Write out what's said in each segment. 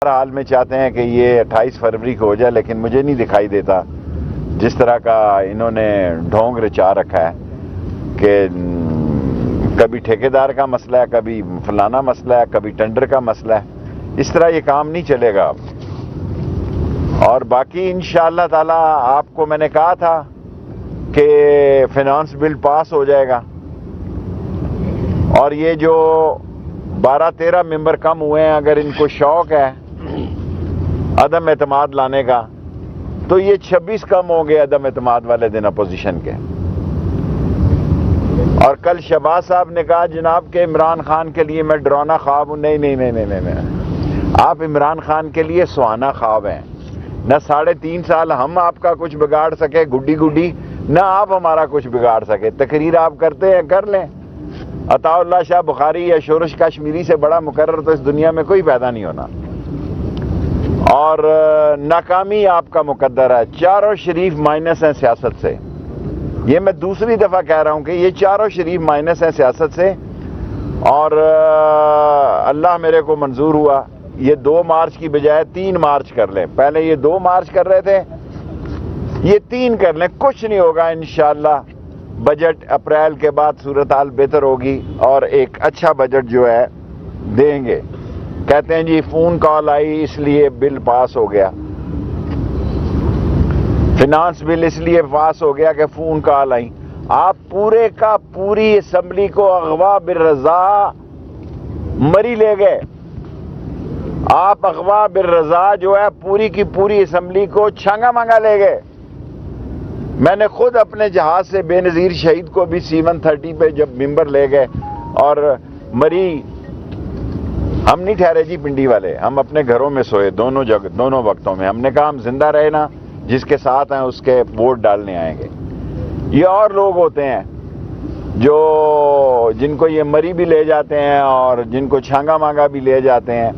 ہر حال میں چاہتے ہیں کہ یہ 28 فروری کو ہو جائے، لیکن مجھے نہیں دکھائی دیتا جس طرح کا انہوں نے ڈھونگ رچا رکھا ہے کہ کبھی ٹھیکیدار کا مسئلہ ہے، کبھی فلانا مسئلہ ہے، کبھی ٹینڈر کا مسئلہ ہے۔ اس طرح یہ کام نہیں چلے گا۔ اور باقی انشاءاللہ تعالی آپ کو میں نے کہا تھا کہ فائنانس بل پاس ہو جائے گا، اور یہ جو 12-13 ممبر کم ہوئے ہیں، اگر ان کو شوق ہے عدم اعتماد لانے کا تو یہ 26 کم ہوں گے عدم اعتماد والے دن اپوزیشن کے۔ اور کل شہباز صاحب نے کہا جناب کہ عمران خان کے لیے میں ڈرانا خواب ہوں۔ نہیں، آپ عمران خان کے لیے سہانا خواب ہیں۔ نہ 3.5 سال ہم آپ کا کچھ بگاڑ سکے گڈی، نہ آپ ہمارا کچھ بگاڑ سکے۔ تقریر آپ کرتے ہیں، کر لیں۔ عطا اللہ شاہ بخاری یا شورش کشمیری سے بڑا مقرر تو اس دنیا میں کوئی پیدا نہیں ہونا، اور ناکامی آپ کا مقدر ہے۔ چاروں شریف مائنس ہیں سیاست سے۔ یہ میں دوسری دفعہ کہہ رہا ہوں کہ یہ چاروں شریف مائنس ہیں سیاست سے، اور اللہ میرے کو منظور ہوا یہ 2 مارچ کی بجائے 3 مارچ کر لیں۔ پہلے یہ 2 مارچ کر رہے تھے، یہ 3 کر لیں، کچھ نہیں ہوگا انشاءاللہ۔ بجٹ اپریل کے بعد صورتحال بہتر ہوگی اور ایک اچھا بجٹ جو ہے دیں گے۔ کہتے ہیں جی فون کال آئی اس لیے بل پاس ہو گیا، فائنانس بل اس لیے پاس ہو گیا کہ فون کال آئی۔ آپ پورے کا پوری اسمبلی کو اغوا بالرضا مری لے گئے۔ آپ اغوا بالرضا جو ہے پوری کی پوری اسمبلی کو چھانگا مانگا لے گئے۔ میں نے خود اپنے جہاز سے بے نظیر شہید کو بھی C-130 پہ جب ممبر لے گئے اور مری، ہم نہیں ٹھہرے جی پنڈی والے، ہم اپنے گھروں میں سوئے دونوں وقتوں میں۔ ہم نے کہا ہم زندہ رہے نا، جس کے ساتھ ہیں اس کے ووٹ ڈالنے آئیں گے۔ یہ اور لوگ ہوتے ہیں جن کو یہ مری بھی لے جاتے ہیں اور جن کو چھانگا مانگا بھی لے جاتے ہیں۔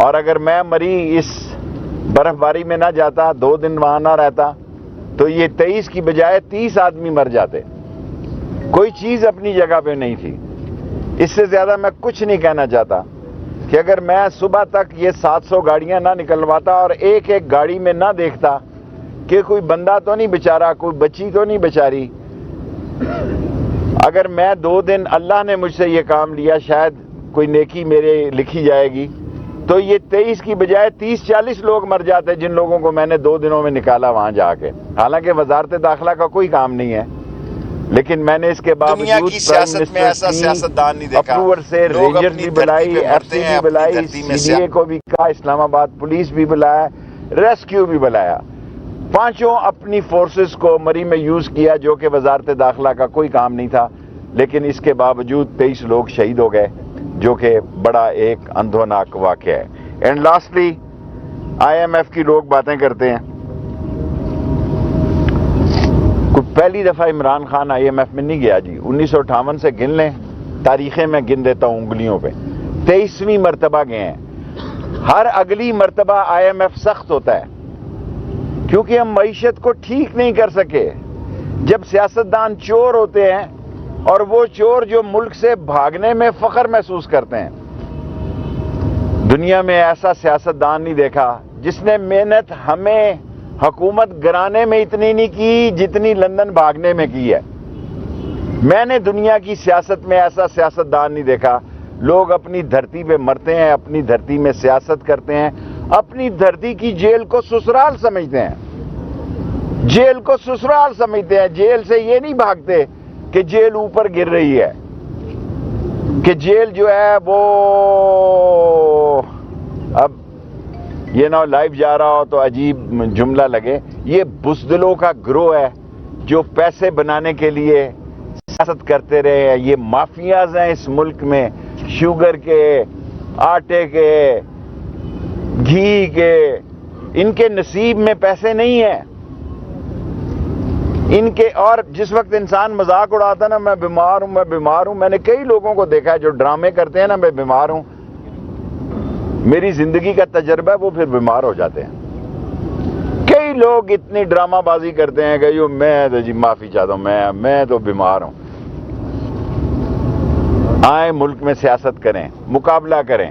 اور اگر میں مری اس برف باری میں نہ جاتا، 2 دن وہاں نہ رہتا، تو یہ 23 کی بجائے 30 آدمی مر جاتے۔ کوئی چیز اپنی جگہ پہ نہیں تھی۔ اس سے زیادہ میں کچھ نہیں کہنا چاہتا کہ اگر میں صبح تک یہ 700 گاڑیاں نہ نکلواتا اور ایک گاڑی میں نہ دیکھتا کہ کوئی بندہ تو نہیں بیچارہ، کوئی بچی تو نہیں بیچاری، اگر میں 2 دن اللہ نے مجھ سے یہ کام لیا، شاید کوئی نیکی میرے لکھی جائے گی، تو یہ 23 کی بجائے 30-40 لوگ مر جاتے جن لوگوں کو میں نے 2 دنوں میں نکالا وہاں جا کے۔ حالانکہ وزارت داخلہ کا کوئی کام نہیں ہے، لیکن میں نے اس کے باوجود دنیا کی سیاست میں ایسا سیاستدان نہیں دیکھا۔ اپروور سے لوگ رینجر اپنی بھی دھرتی بلائی، پہ ایف مرتے سی ہیں، بھی اپنی بلائی، دھرتی میں سی ڈی اے کو بھی کہا، اسلام آباد پولیس بھی بلایا، ریسکیو بھی بلایا۔ 5 اپنی فورسز کو مری میں یوز کیا جو کہ وزارت داخلہ کا کوئی کام نہیں تھا، لیکن اس کے باوجود 23 لوگ شہید ہو گئے، جو کہ بڑا ایک اندھوناک واقعہ ہے۔ اینڈ لاسٹلی IMF کی لوگ باتیں کرتے ہیں۔ پہلی دفعہ عمران خان IMF میں نہیں گیا جی، 1958 سے گن لیں، تاریخیں میں گن دیتا ہوں انگلیوں پہ، 23ویں مرتبہ گئے ہیں۔ ہر اگلی مرتبہ IMF سخت ہوتا ہے کیونکہ ہم معیشت کو ٹھیک نہیں کر سکے۔ جب سیاستدان چور ہوتے ہیں اور وہ چور جو ملک سے بھاگنے میں فخر محسوس کرتے ہیں، دنیا میں ایسا سیاستدان نہیں دیکھا جس نے محنت ہمیں حکومت گرانے میں اتنی نہیں کی جتنی لندن بھاگنے میں کی ہے۔ میں نے دنیا کی سیاست میں ایسا سیاستدان نہیں دیکھا۔ لوگ اپنی دھرتی پہ مرتے ہیں، اپنی دھرتی میں سیاست کرتے ہیں، اپنی دھرتی کی جیل کو سسرال سمجھتے ہیں، جیل کو سسرال سمجھتے ہیں۔ جیل سے یہ نہیں بھاگتے کہ جیل اوپر گر رہی ہے، کہ جیل جو ہے وہ اب یہ نہ لائیو جا رہا ہو تو عجیب جملہ لگے، یہ بزدلوں کا گروہ ہے جو پیسے بنانے کے لیے سیاست کرتے رہے ہیں۔ یہ مافیاز ہیں اس ملک میں، شوگر کے، آٹے کے، گھی کے، ان کے نصیب میں پیسے نہیں ہیں ان کے۔ اور جس وقت انسان مذاق اڑاتا نا، میں بیمار ہوں، میں نے کئی لوگوں کو دیکھا ہے جو ڈرامے کرتے ہیں نا، میں بیمار ہوں، میری زندگی کا تجربہ ہے، وہ پھر بیمار ہو جاتے ہیں۔ کئی لوگ اتنی ڈرامہ بازی کرتے ہیں کہ میں تو جی معافی چاہتا ہوں، میں تو بیمار ہوں۔ آئیں ملک میں سیاست کریں، مقابلہ کریں،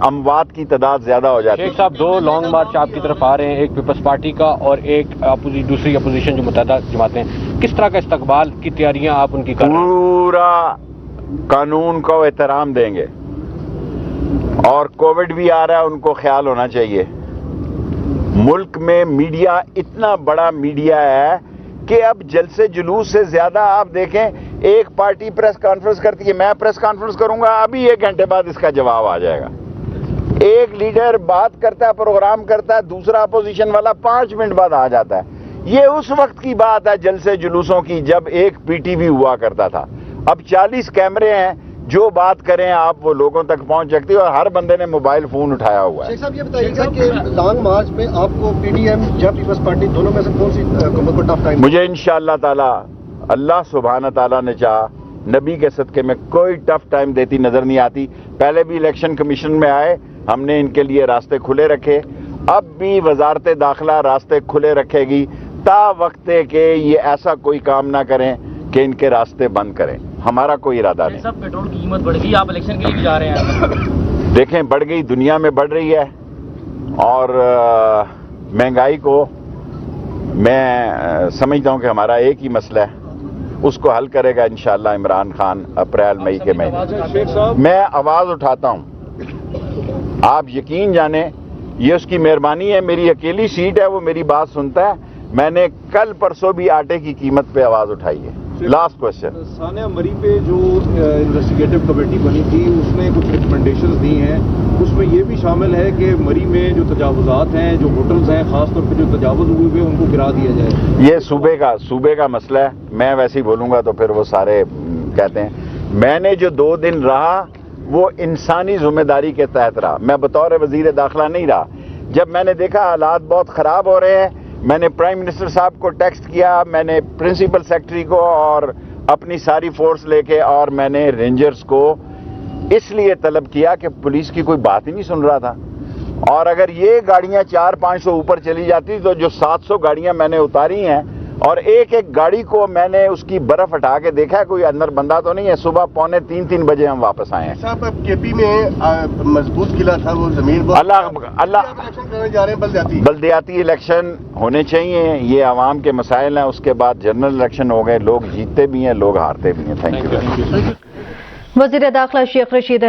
اموات کی تعداد زیادہ ہو جاتی ہے. شیخ صاحب 2 لانگ مارچ آپ کی طرف آ رہے ہیں, ایک پیپلز پارٹی کا اور ایک دوسری اپوزیشن جو متحدہ جماعتیں, کس طرح کا استقبال کی تیاریاں آپ ان کی کر رہے ہیں؟ پورا قانون کو احترام دیں گے, اور کووڈ بھی آ رہا ہے, ان کو خیال ہونا چاہیے. ملک میں میڈیا اتنا بڑا میڈیا ہے کہ اب جلسے جلوس سے زیادہ آپ دیکھیں, ایک پارٹی پریس کانفرنس کرتی ہے, میں پریس کانفرنس کروں گا, ابھی 1 گھنٹے بعد اس کا جواب آ جائے گا. ایک لیڈر بات کرتا ہے, پروگرام کرتا ہے, دوسرا اپوزیشن والا 5 منٹ بعد آ جاتا ہے. یہ اس وقت کی بات ہے جلسے جلوسوں کی جب ایک پی ٹی وی ہوا کرتا تھا. اب 40 کیمرے ہیں, جو بات کریں آپ وہ لوگوں تک پہنچ سکتی ہے, اور ہر بندے نے موبائل فون اٹھایا ہوا ہے. شیخ صاحب یہ بتائیے گا کہ لانگ مارچ میں آپ کو پی ڈی ایم یا پیپلز پارٹی دونوں میں سے کون سی حکومت کو ٹف ٹائم؟ مجھے انشاءاللہ تعالی, اللہ سبحانہ تعالیٰ نے چاہا, نبی کے صدقے میں کوئی ٹف ٹائم دیتی نظر نہیں آتی. پہلے بھی الیکشن کمیشن میں آئے, ہم نے ان کے لیے راستے کھلے رکھے, اب بھی وزارت داخلہ راستے کھلے رکھے گی تا وقت کہ یہ ایسا کوئی کام نہ کریں کہ ان کے راستے بند کریں. ہمارا کوئی ارادہ نہیں. سب پیٹرول کی قیمت بڑھ گئی, آپ الیکشن کے لیے بھی جا رہے ہیں. دیکھیں بڑھ گئی, دنیا میں بڑھ رہی ہے, اور مہنگائی کو میں سمجھتا ہوں کہ ہمارا ایک ہی مسئلہ ہے, اس کو حل کرے گا انشاءاللہ عمران خان اپریل مئی کے مہینے. میں آواز اٹھاتا ہوں, آپ یقین جانیں یہ اس کی مہربانی ہے. میری اکیلی سیٹ ہے, وہ میری بات سنتا ہے. میں نے کل پرسوں بھی آٹے کی قیمت پہ آواز اٹھائی ہے. Last question. ثانیہ مری پہ جو انویسٹیگیٹو کمیٹی بنی تھی اس نے کچھ ریکمنڈیشنز دی ہیں, اس میں یہ بھی شامل ہے کہ مری میں جو تجاوزات ہیں, جو ہوٹلز ہیں, خاص طور پہ جو تجاوز ہوئے ہوئے ان کو گرا دیا جائے. یہ صوبے کا مسئلہ ہے, میں ویسے ہی بولوں گا تو پھر وہ سارے کہتے ہیں. میں نے جو 2 دن رہا وہ انسانی ذمہ داری کے تحت رہا, میں بطور وزیر داخلہ نہیں رہا. جب میں نے دیکھا حالات بہت خراب ہو رہے ہیں, میں نے پرائم منسٹر صاحب کو ٹیکسٹ کیا, میں نے پرنسپل سیکرٹری کو اور اپنی ساری فورس لے کے, اور میں نے رینجرز کو اس لیے طلب کیا کہ پولیس کی کوئی بات ہی نہیں سن رہا تھا. اور اگر یہ گاڑیاں 400-500 اوپر چلی جاتی تو جو 700 گاڑیاں میں نے اتاری ہیں, اور ایک گاڑی کو میں نے اس کی برف ہٹا کے دیکھا ہے, کوئی اندر بندہ تو نہیں ہے. صبح 2:45-3 بجے ہم واپس آئے ہیں. صاحب اب کے پی میں مضبوط قلعہ تھا, وہ زمین اللہ جا رہے ہیں بلدیاتی الیکشن ہونے چاہیے, یہ عوام کے مسائل ہیں. اس کے بعد جنرل الیکشن ہو گئے, لوگ جیتتے بھی ہیں, لوگ ہارتے بھی ہیں. Thank you. وزیر داخلہ شیخ رشید